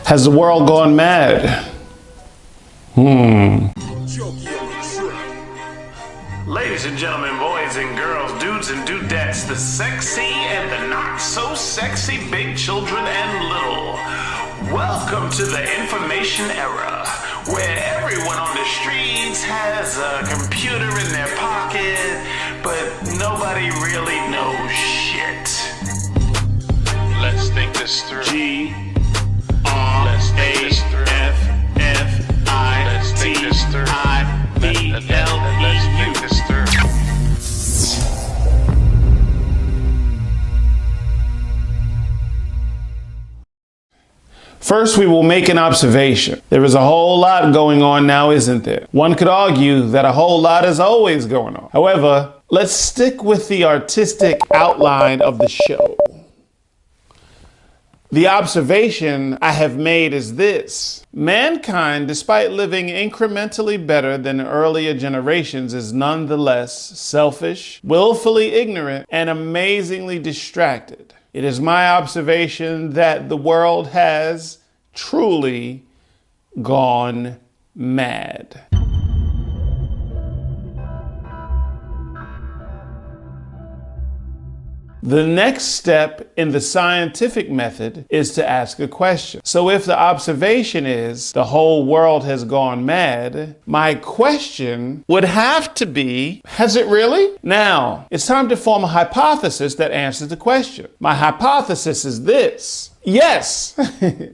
Has the world gone mad? Ladies and gentlemen, boys and girls, dudes and dudettes, the sexy and the not so sexy, big children and little. Welcome to the information era, where everyone on the streets has a computer in their pocket, but nobody really knows shit. Let's think this through. Let's think this through. Let's think this through. First, we will make an observation. There is a whole lot going on now, isn't there? One could argue that a whole lot is always going on. However, let's stick with the artistic outline of the show. The observation I have made is this: mankind, despite living incrementally better than earlier generations, is nonetheless selfish, willfully ignorant, and amazingly distracted. It is my observation that the world has truly gone mad. The next step in the scientific method is to ask a question. So if the observation is the whole world has gone mad, my question would have to be, has it really? Now, it's time to form a hypothesis that answers the question. My hypothesis is this. Yes,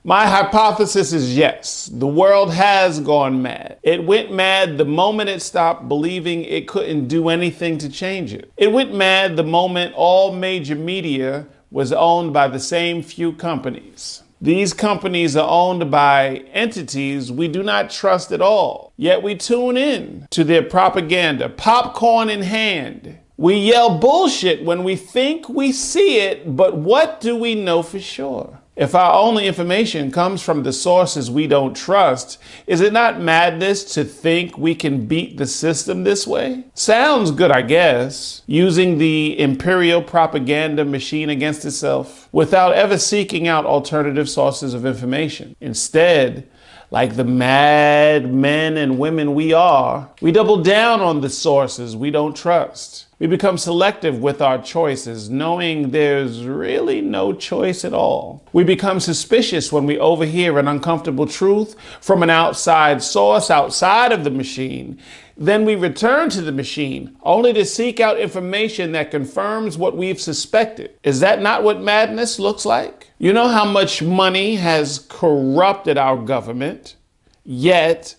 my hypothesis is yes. The world has gone mad. It went mad the moment it stopped believing it couldn't do anything to change it. It went mad the moment all major media was owned by the same few companies. These companies are owned by entities we do not trust at all, yet we tune in to their propaganda, popcorn in hand. We yell bullshit when we think we see it, but what do we know for sure? If our only information comes from the sources we don't trust, is it not madness to think we can beat the system this way? Sounds good, I guess, using the imperial propaganda machine against itself without ever seeking out alternative sources of information. Instead, like the mad men and women we are, we double down on the sources we don't trust. We become selective with our choices, knowing there's really no choice at all. We become suspicious when we overhear an uncomfortable truth from an outside source outside of the machine. Then we return to the machine, only to seek out information that confirms what we've suspected. Is that not what madness looks like? You know how much money has corrupted our government, yet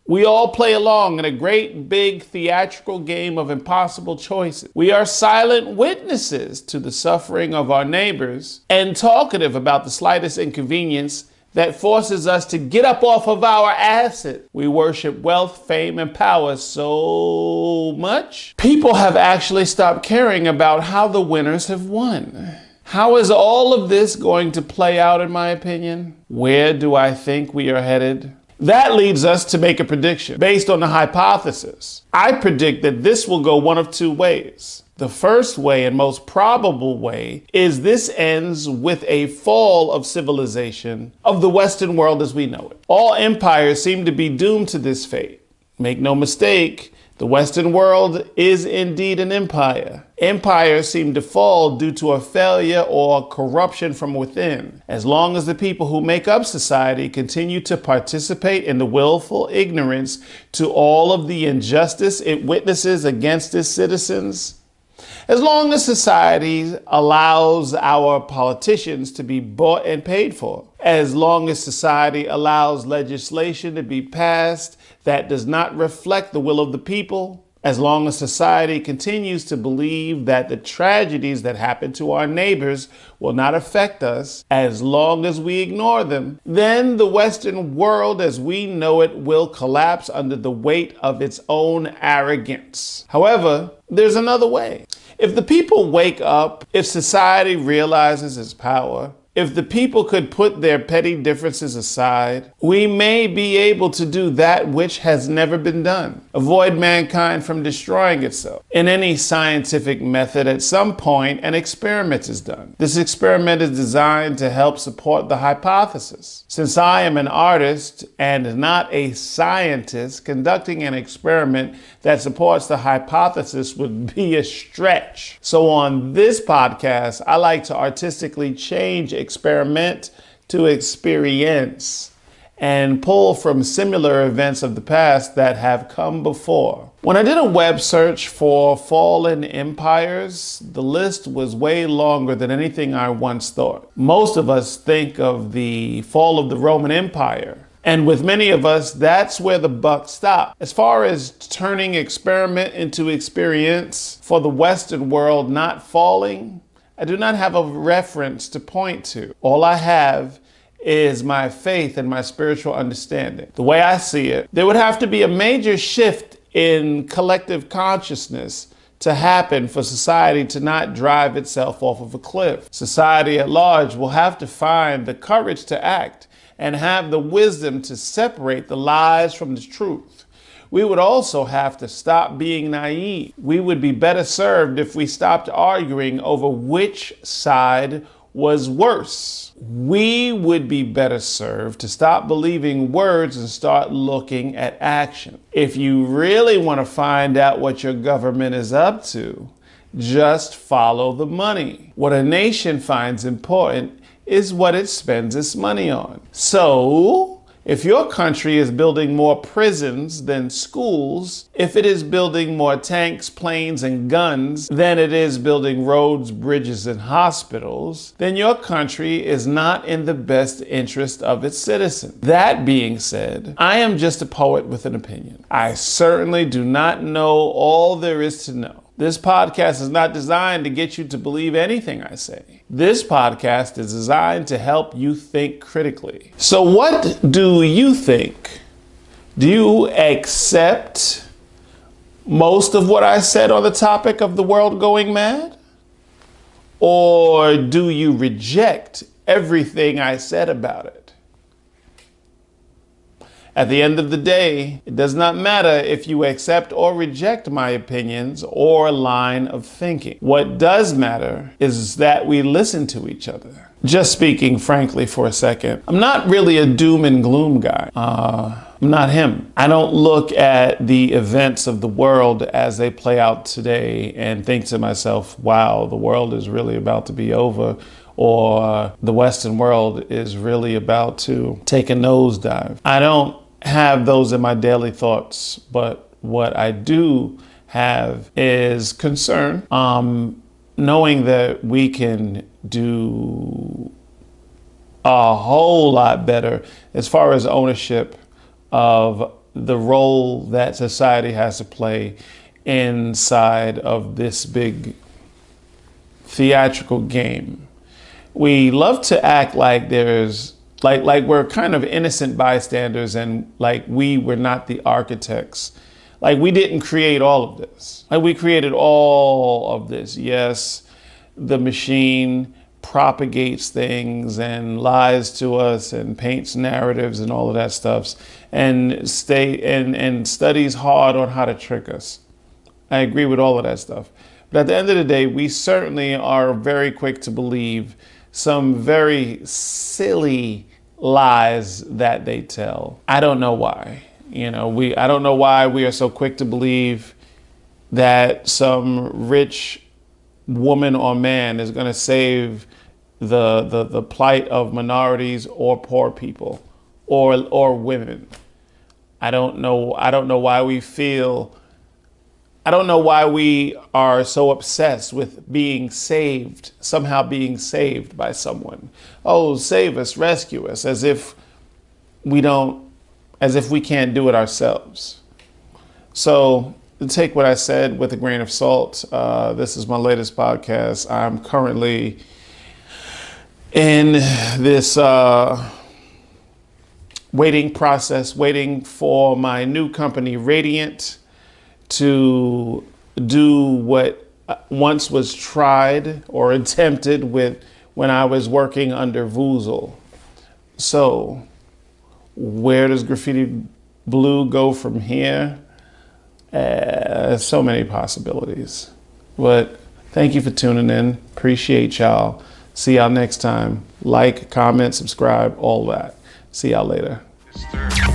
we all play along in a great big theatrical game of impossible choices. We are silent witnesses to the suffering of our neighbors and talkative about the slightest inconvenience that forces us to get up off of our asses. We worship wealth, fame, and power so much, people have actually stopped caring about how the winners have won. How is all of this going to play out, in my opinion? Where do I think we are headed? That leads us to make a prediction based on the hypothesis. I predict that this will go one of two ways. The first way and most probable way is this ends with a fall of civilization of the Western world as we know it. All empires seem to be doomed to this fate. Make no mistake, the Western world is indeed an empire. Empires seem to fall due to a failure or corruption from within. As long as the people who make up society continue to participate in the willful ignorance to all of the injustice it witnesses against its citizens, as long as society allows our politicians to be bought and paid for, as long as society allows legislation to be passed that does not reflect the will of the people, as long as society continues to believe that the tragedies that happen to our neighbors will not affect us, as long as we ignore them, then the Western world as we know it will collapse under the weight of its own arrogance. However, there's another way. If the people wake up, if society realizes its power, If the people could put their petty differences aside, we may be able to do that which has never been done. Avoid mankind from destroying itself. In any scientific method, at some point, an experiment is done. This experiment is designed to help support the hypothesis. Since I am an artist and not a scientist, conducting an experiment that supports the hypothesis would be a stretch. So on this podcast, I like to artistically change experiment to experience and pull from similar events of the past that have come before. When I did a web search for fallen empires, the list was way longer than anything I once thought. Most of us think of the fall of the Roman Empire, and with many of us, that's where the buck stopped. As far as turning experiment into experience for the Western world not falling, I do not have a reference to point to. All I have is my faith and my spiritual understanding. The way I see it, there would have to be a major shift in collective consciousness to happen for society to not drive itself off of a cliff. Society at large will have to find the courage to act and have the wisdom to separate the lies from the truth. We would also have to stop being naive. We would be better served if we stopped arguing over which side was worse. We would be better served to stop believing words and start looking at action. If you really want to find out what your government is up to, just follow the money. What a nation finds important is what it spends its money on. So, if your country is building more prisons than schools, if it is building more tanks, planes, and guns than it is building roads, bridges, and hospitals, then your country is not in the best interest of its citizens. That being said, I am just a poet with an opinion. I certainly do not know all there is to know. This podcast is not designed to get you to believe anything I say. This podcast is designed to help you think critically. So what do you think? Do you accept most of what I said on the topic of the world going mad? Or do you reject everything I said about it? At the end of the day, it does not matter if you accept or reject my opinions or line of thinking. What does matter is that we listen to each other. Just speaking frankly for a second, I'm not really a doom and gloom guy. I'm not him. I don't look at the events of the world as they play out today and think to myself, wow, the world is really about to be over, or the Western world is really about to take a nosedive. I don't have those in my daily thoughts, but what I do have is concern, knowing that we can do a whole lot better as far as ownership of the role that society has to play inside of this big theatrical game. We love to act like there's like we're kind of innocent bystanders and like we were not the architects. Like we didn't create all of this. Like we created all of this. Yes, the machine propagates things and lies to us and paints narratives and all of that stuff and studies hard on how to trick us. I agree with all of that stuff. But at the end of the day, we certainly are very quick to believe some very silly lies that they tell. I don't know why. I don't know why we are so quick to believe that some rich woman or man is going to save the plight of minorities or poor people or women. I don't know why we feel. I don't know why we are so obsessed with somehow being saved by someone. Oh, save us, rescue us, as if we can't do it ourselves. So take what I said with a grain of salt. This is my latest podcast. I'm currently in this waiting process, waiting for my new company, Radiant, to do what once was tried or attempted with when I was working under VIII. So where does Graffiti Bleu go from here? So many possibilities. But thank you for tuning in. Appreciate y'all. See y'all next time. Like, comment, subscribe, all that. See y'all later. Stir.